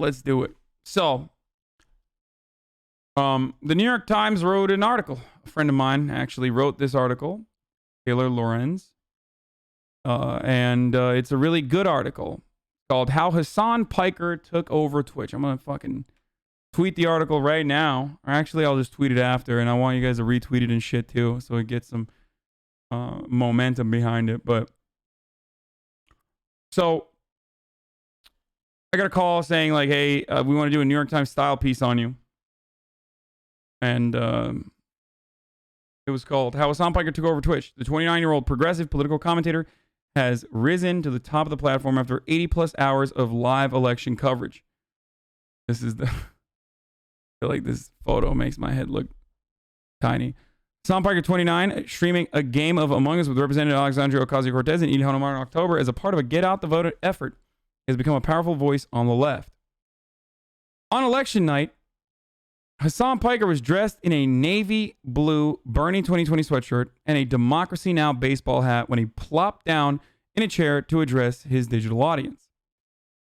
let's do it. So, the New York Times wrote an article. A friend of mine actually wrote this article, Taylor Lorenz. And it's a really good article called How Hasan Piker Took Over Twitch. I'm going to fucking tweet the article right now. Or actually, I'll just tweet it after. And I want you guys to retweet it and shit too. So it gets some momentum behind it. But so I got a call saying like, hey, we want to do a New York Times style piece on you. And it was called How Hasan Piker Took Over Twitch. The 29-year-old progressive political commentator has risen to the top of the platform after 80 plus hours of live election coverage. This is the... I feel like this photo makes my head look tiny. Hasan Piker, 29, streaming a game of Among Us with Representative Alexandria Ocasio-Cortez in Tijuana in October as a part of a Get Out the Vote effort, has become a powerful voice on the left. On election night, Hasan Piker was dressed in a navy blue Bernie 2020 sweatshirt and a Democracy Now! Baseball hat when he plopped down in a chair to address his digital audience.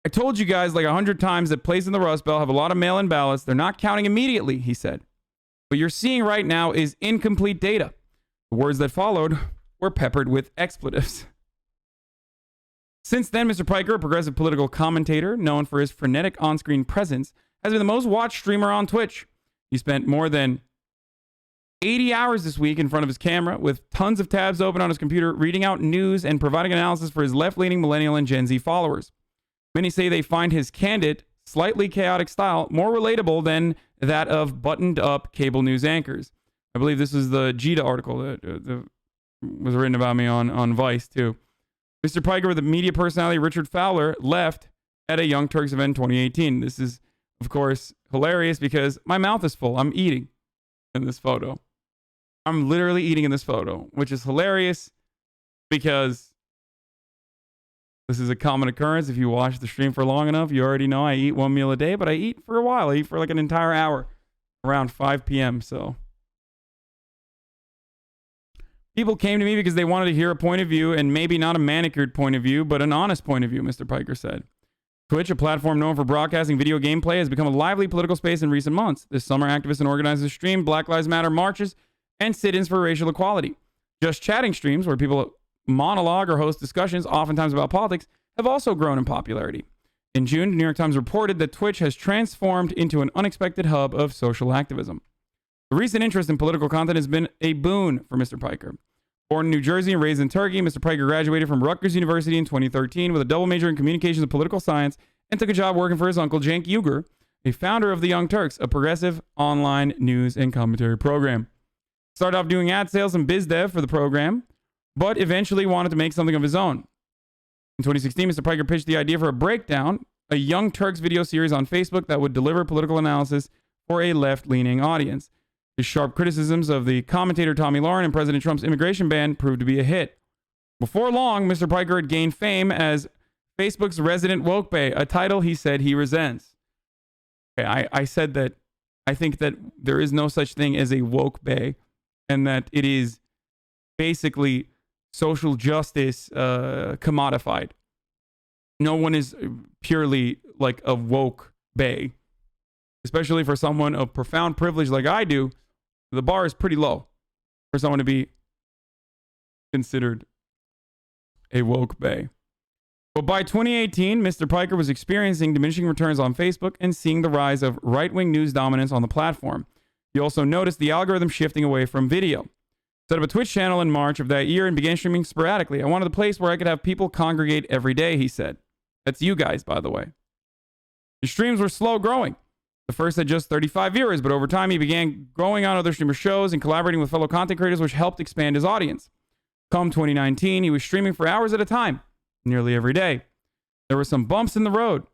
I told you guys like 100 times that places in the Rust Belt have a lot of mail-in ballots. They're not counting immediately, he said. What you're seeing right now is incomplete data. The words that followed were peppered with expletives. Since then, Mr. Piker, a progressive political commentator known for his frenetic on-screen presence, has been the most watched streamer on Twitch. He spent more than 80 hours this week in front of his camera with tons of tabs open on his computer, reading out news and providing analysis for his left-leaning millennial and Gen Z followers. Many say they find his candid, slightly chaotic style more relatable than that of buttoned-up cable news anchors. I believe this is the Jita article that was written about me on Vice, too. Mr. Piker, with the media personality Richard Fowler, left at a Young Turks event in 2018. This is, of course, hilarious because my mouth is full. I'm eating in this photo. I'm literally eating in this photo, which is hilarious because this is a common occurrence. If you watch the stream for long enough, you already know I eat one meal a day, but I eat for a while. I eat for like an entire hour around 5 p.m. So people came to me because they wanted to hear a point of view, and maybe not a manicured point of view, but an honest point of view, Mr. Piker said. Twitch, a platform known for broadcasting video gameplay, has become a lively political space in recent months. This summer, activists and organizers streamed Black Lives Matter marches and sit-ins for racial equality. Just chatting streams, where people monologue or host discussions, oftentimes about politics, have also grown in popularity. In June, the New York Times reported that Twitch has transformed into an unexpected hub of social activism. The recent interest in political content has been a boon for Mr. Piker. Born in New Jersey and raised in Turkey, Mr. Piker graduated from Rutgers University in 2013 with a double major in communications and political science and took a job working for his uncle, Cenk Uygur, a founder of the Young Turks, a progressive online news and commentary program. Started off doing ad sales and biz dev for the program, but eventually wanted to make something of his own. In 2016, Mr. Piker pitched the idea for a Breakdown, a Young Turks video series on Facebook that would deliver political analysis for a left-leaning audience. His sharp criticisms of the commentator Tommy Lauren and President Trump's immigration ban proved to be a hit. Before long, Mr. Piker had gained fame as Facebook's resident woke bae, a title he said he resents. Okay, I said that I think that there is no such thing as a woke bae, and that it is basically social justice commodified. No one is purely like a woke bae, especially for someone of profound privilege like I do. The bar is pretty low for someone to be considered a woke bae. But by 2018, Mr. Piker was experiencing diminishing returns on Facebook and seeing the rise of right-wing news dominance on the platform. He also noticed the algorithm shifting away from video. Set up a Twitch channel in March of that year and began streaming sporadically. I wanted a place where I could have people congregate every day, he said. That's you guys, by the way. The streams were slow growing. The first had just 35 viewers, but over time he began growing on other streamer shows and collaborating with fellow content creators, which helped expand his audience. Come 2019, he was streaming for hours at a time, nearly every day. There were some bumps in the road.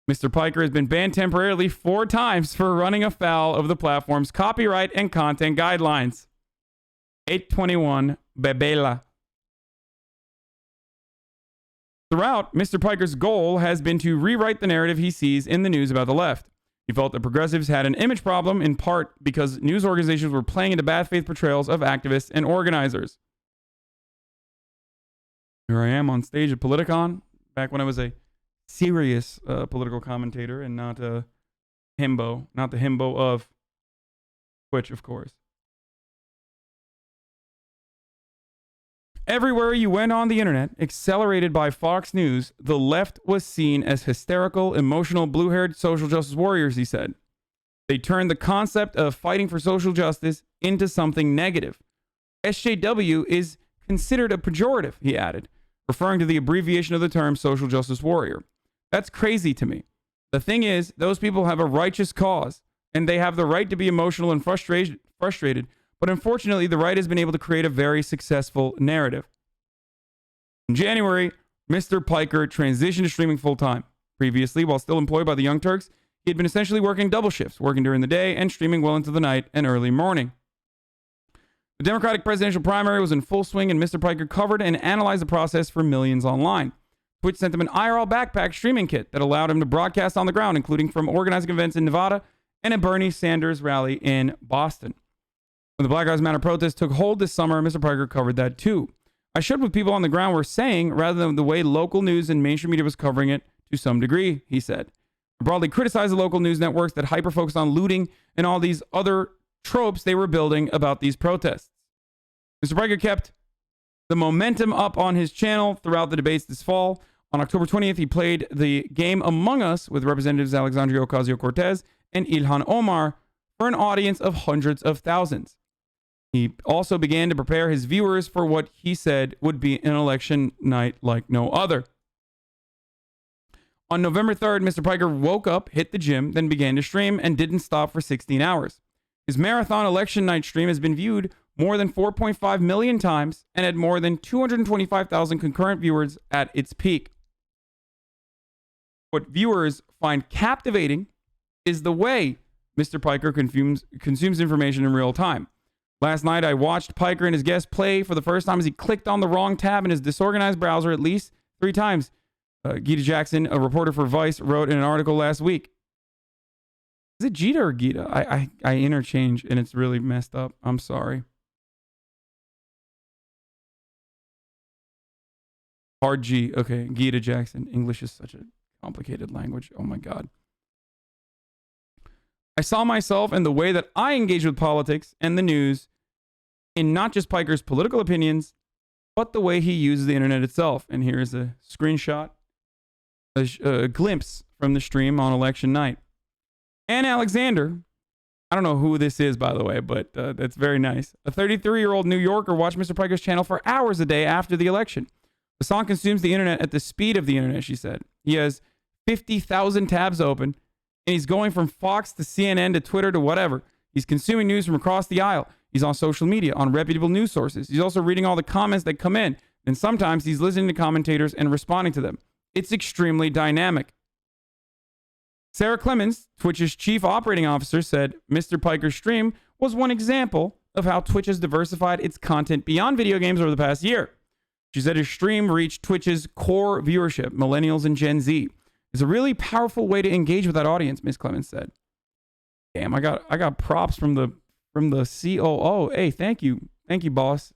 Mr. Piker has been banned temporarily 4 times for running afoul of the platform's copyright and content guidelines. 821 Bebela. Throughout, Mr. Piker's goal has been to rewrite the narrative he sees in the news about the left. He felt that progressives had an image problem, in part because news organizations were playing into bad faith portrayals of activists and organizers. Here I am on stage at Politicon, back when I was a serious political commentator and not a himbo, not the himbo of Twitch, of course. Everywhere you went on the internet, accelerated by Fox News, the left was seen as hysterical, emotional, blue-haired social justice warriors, he said. They turned the concept of fighting for social justice into something negative. SJW is considered a pejorative, he added, referring to the abbreviation of the term social justice warrior. That's crazy to me. The thing is, those people have a righteous cause, and they have the right to be emotional and frustrated, but unfortunately, the right has been able to create a very successful narrative. In January, Mr. Piker transitioned to streaming full-time. Previously, while still employed by the Young Turks, he had been essentially working double shifts, working during the day and streaming well into the night and early morning. The Democratic presidential primary was in full swing, and Mr. Piker covered and analyzed the process for millions online. Twitch sent him an IRL backpack streaming kit that allowed him to broadcast on the ground, including from organizing events in Nevada and a Bernie Sanders rally in Boston. When the Black Lives Matter protest took hold this summer, Mr. Piker covered that too. I showed what people on the ground were saying rather than the way local news and mainstream media was covering it to some degree, he said. I broadly criticized the local news networks that hyper-focused on looting and all these other tropes they were building about these protests. Mr. Piker kept the momentum up on his channel throughout the debates this fall. On October 20th, he played the game Among Us with Representatives Alexandria Ocasio-Cortez and Ilhan Omar for an audience of hundreds of thousands. He also began to prepare his viewers for what he said would be an election night like no other. On November 3rd, Mr. Piker woke up, hit the gym, then began to stream and didn't stop for 16 hours. His marathon election night stream has been viewed more than 4.5 million times and had more than 225,000 concurrent viewers at its peak. What viewers find captivating is the way Mr. Piker consumes information in real time. Last night, I watched Piker and his guest play for the first time as he clicked on the wrong tab in his disorganized browser at least 3 times. Gita Jackson, a reporter for Vice, wrote in an article last week. Is it Gita or Gita? I interchange, and it's really messed up. I'm sorry. Hard G. Okay, Gita Jackson. English is such a complicated language. Oh, my God. I saw myself and the way that I engage with politics and the news in not just Piker's political opinions, but the way he uses the internet itself. And here's a screenshot, a glimpse from the stream on election night. Ann Alexander, I don't know who this is, by the way, but that's very nice. A 33-year-old New Yorker watched Mr. Piker's channel for hours a day after the election. Hasan consumes the internet at the speed of the internet, she said. He has 50,000 tabs open, and he's going from Fox to CNN to Twitter to whatever. He's consuming news from across the aisle. He's on social media, on reputable news sources. He's also reading all the comments that come in. And sometimes he's listening to commentators and responding to them. It's extremely dynamic. Sarah Clemens, Twitch's chief operating officer, said Mr. Piker's stream was one example of how Twitch has diversified its content beyond video games over the past year. She said his stream reached Twitch's core viewership, millennials and Gen Z. It's a really powerful way to engage with that audience, Ms. Clemens said. Damn, I got props from the COO. Hey, thank you. Thank you, boss.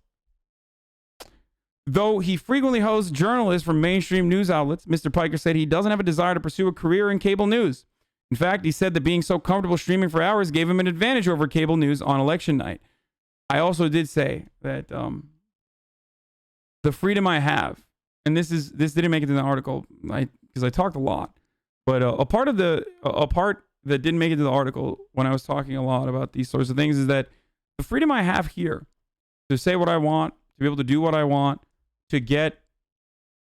Though he frequently hosts journalists from mainstream news outlets, Mr. Piker said he doesn't have a desire to pursue a career in cable news. In fact, he said that being so comfortable streaming for hours gave him an advantage over cable news on election night. I also did say that the freedom I have, and this didn't make it in the article because I talked a lot, but a part that didn't make it to the article when I was talking a lot about these sorts of things is that the freedom I have here to say what I want, to be able to do what I want, to get,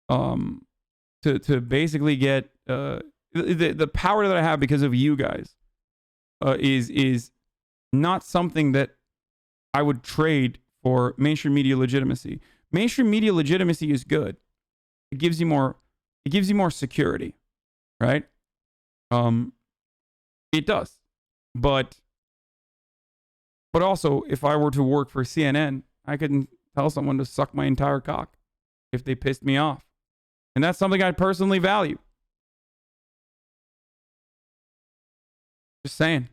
to basically get the power that I have because of you guys, is not something that I would trade for mainstream media legitimacy. Mainstream media legitimacy is good. It gives you more security, right? It does. But also, if I were to work for CNN, I couldn't tell someone to suck my entire cock if they pissed me off. And that's something I personally value. Just saying.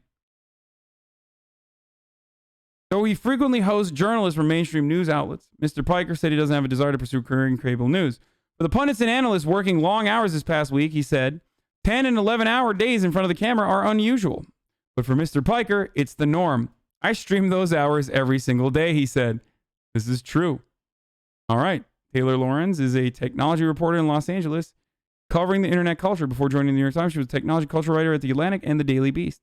Though he frequently hosts journalists from mainstream news outlets, Mr. Piker said he doesn't have a desire to pursue a career in cable news. For the pundits and analysts working long hours this past week, he said, 10 and 11-hour days in front of the camera are unusual. But for Mr. Piker, it's the norm. I stream those hours every single day, he said. This is true. All right. Taylor Lorenz is a technology reporter in Los Angeles covering the internet culture. Before joining the New York Times, she was a technology culture writer at The Atlantic and The Daily Beast.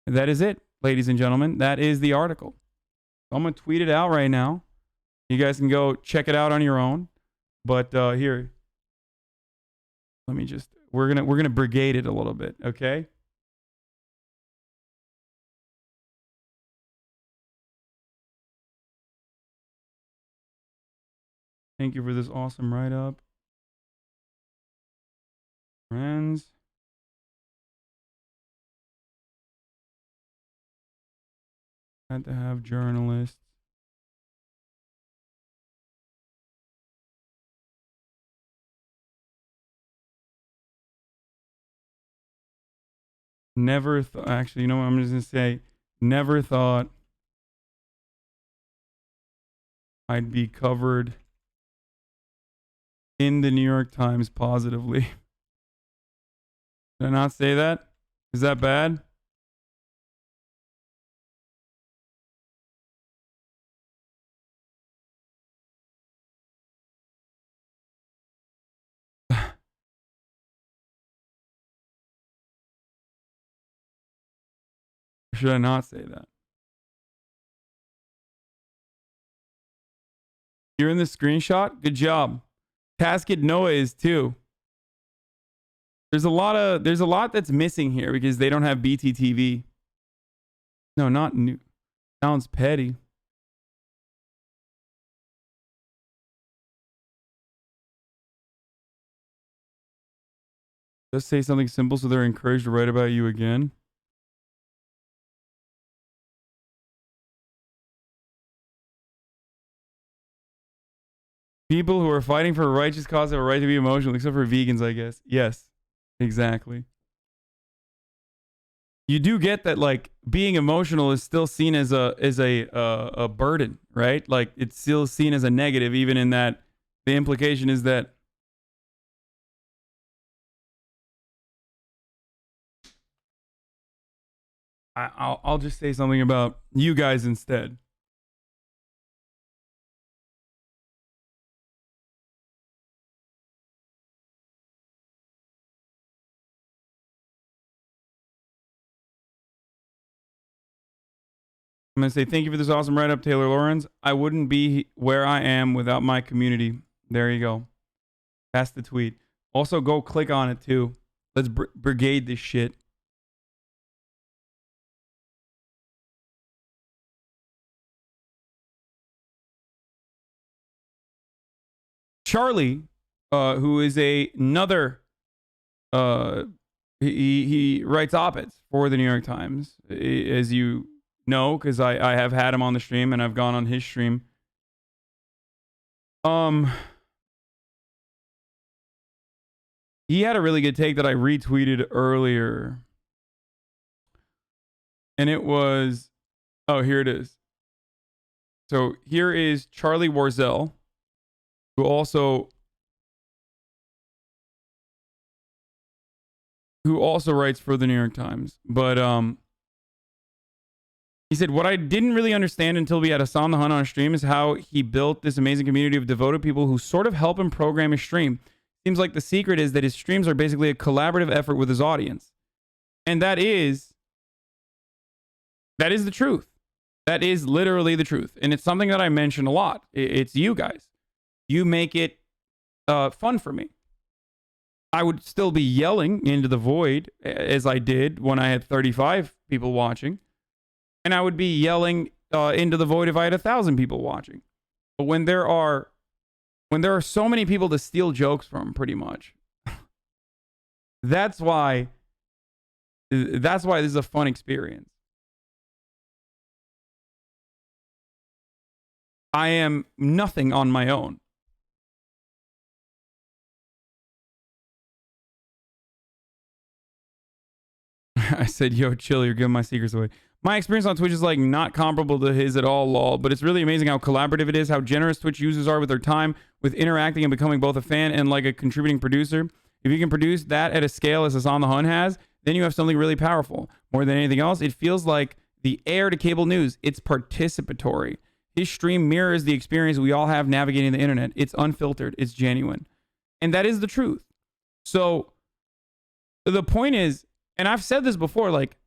And that is it, ladies and gentlemen. That is the article. So I'm going to tweet it out right now. You guys can go check it out on your own. But here, let me just, we're gonna brigade it a little bit, okay? Thank you for this awesome write-up. Friends. Had to have journalists. Never thought, actually, you know what I'm just going to say? Never thought I'd be covered in the New York Times positively. Did I not say that? Is that bad? Should I not say that? You're in the screenshot? Good job. Casket Noah is too. There's a lot that's missing here because they don't have BTTV. No, not new. Sounds petty. Just say something simple so they're encouraged to write about you again. People who are fighting for a righteous cause have a right to be emotional, except for vegans, I guess. Yes, exactly. You do get that, like, being emotional is still seen as a burden, right? Like, it's still seen as a negative, even in that the implication is that I'll just say something about you guys instead. I'm going to say thank you for this awesome write-up, Taylor Lawrence. I wouldn't be where I am without my community. There you go. That's the tweet. Also, go click on it, too. Let's brigade this shit. Charlie, who is another... he writes op-eds for the New York Times, as you... No, because I have had him on the stream and I've gone on his stream. He had a really good take that I retweeted earlier. And it was, oh, here it is. So here is Charlie Warzel, who also writes for the New York Times. But he said, what I didn't really understand until we had Hasan the Hun on a stream is how he built this amazing community of devoted people who sort of help him program his stream. Seems like the secret is that his streams are basically a collaborative effort with his audience. And that is the truth. That is literally the truth. And it's something that I mention a lot. It's you guys. You make it fun for me. I would still be yelling into the void as I did when I had 35 people watching. And I would be yelling into the void if I had 1,000 people watching. But when there are so many people to steal jokes from, pretty much, that's why this is a fun experience. I am nothing on my own. I said, yo, chill, you're giving my secrets away. My experience on Twitch is like not comparable to his at all, lol, but it's really amazing how collaborative it is, how generous Twitch users are with their time, with interacting and becoming both a fan and like a contributing producer. If you can produce that at a scale as Hasan the Hun has, then you have something really powerful. More than anything else, it feels like the heir to cable news. It's participatory. His stream mirrors the experience we all have navigating the internet. It's unfiltered. It's genuine. And that is the truth. So the point is, and I've said this before, like,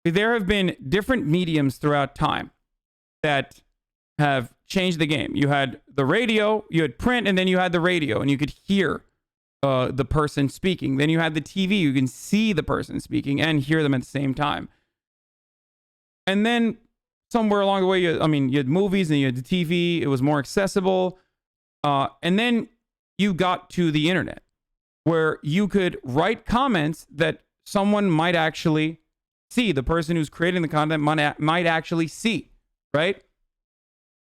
there have been different mediums throughout time that have changed the game. You had the radio, you had print, and then you had the radio, and you could hear the person speaking. Then you had the TV, you can see the person speaking and hear them at the same time. And then somewhere along the way, you had movies and you had the TV. It was more accessible. And then you got to the internet, where you could write comments that someone might actually see. The person who's creating the content might actually see, right?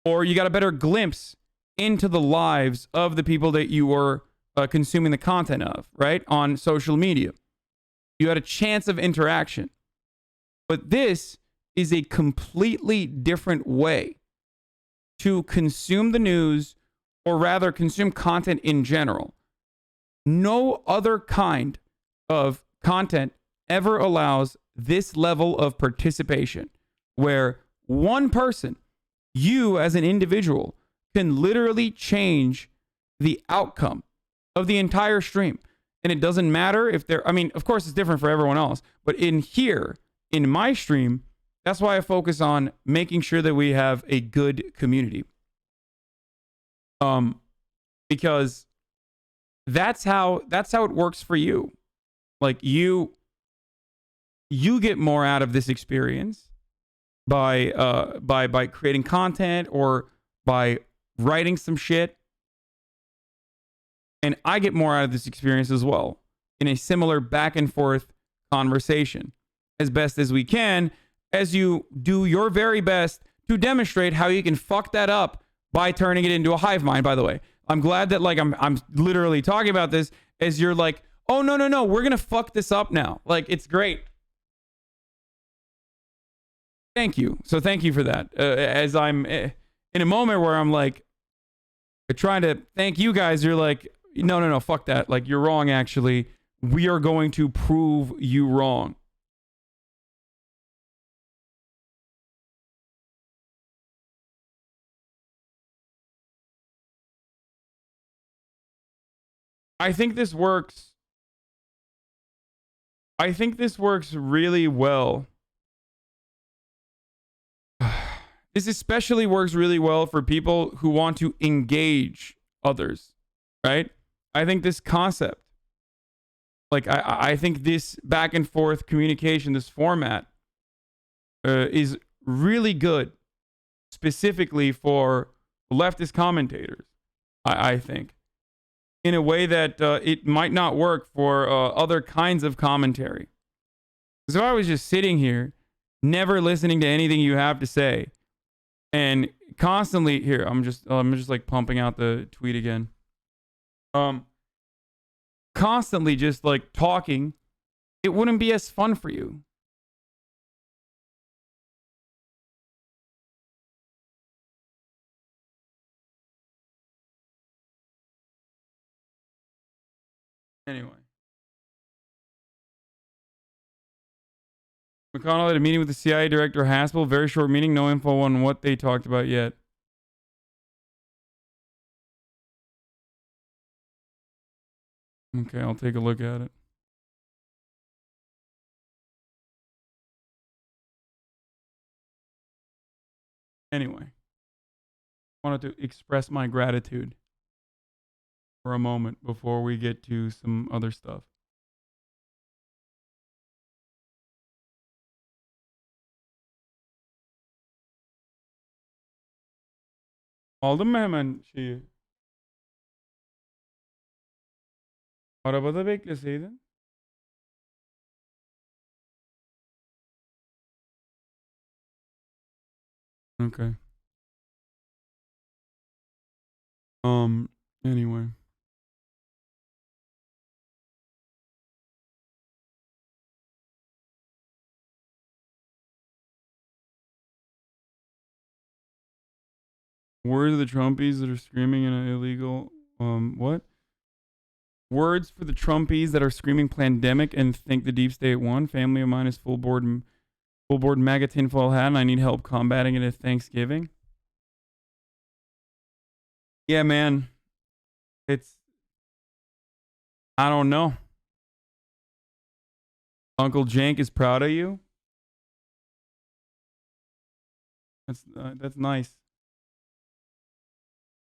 Or you got a better glimpse into the lives of the people that you were consuming the content of, right? On social media. You had a chance of interaction. But this is a completely different way to consume the news, or rather consume content in general. No other kind of content ever allows this level of participation, where one person, you as an individual, can literally change the outcome of the entire stream. And it doesn't matter if they're, of course it's different for everyone else, but in my stream, that's why I focus on making sure that we have a good community. Because that's how it works for you. Like you get more out of this experience by creating content or by writing some shit. And I get more out of this experience as well, in a similar back and forth conversation, as best as we can, as you do your very best to demonstrate how you can fuck that up by turning it into a hive mind. By the way, I'm glad that like I'm literally talking about this as you're like, oh no, we're gonna fuck this up now. Like, it's great. Thank you. So thank you for that. As I'm in a moment where I'm like trying to thank you guys, you're like, no, fuck that. Like, you're wrong. Actually, we are going to prove you wrong. I think this works. I think this works really well. This especially works really well for people who want to engage others, right? I think this concept, like I think this back and forth communication, this format, is really good, specifically for leftist commentators. I think, in a way that it might not work for other kinds of commentary. Because if I was just sitting here, never listening to anything you have to say, and constantly here, I'm just like pumping out the tweet again. Constantly just like talking, it wouldn't be as fun for you. Anyway. McConnell had a meeting with the CIA director Haspel. Very short meeting. No info on what they talked about yet. Okay, I'll take a look at it. Anyway. Wanted to express my gratitude for a moment before we get to some other stuff. Aldım mı hemen şeyi? Arabada bekleseydin. Okay. Anyway. Words of the Trumpies that are screaming in an illegal... what? Words for the Trumpies that are screaming pandemic and think the deep state won. Family of mine is full board MAGA tinfoil hat, and I need help combating it at Thanksgiving. Yeah, man. It's... I don't know. Uncle Jank is proud of you. That's nice.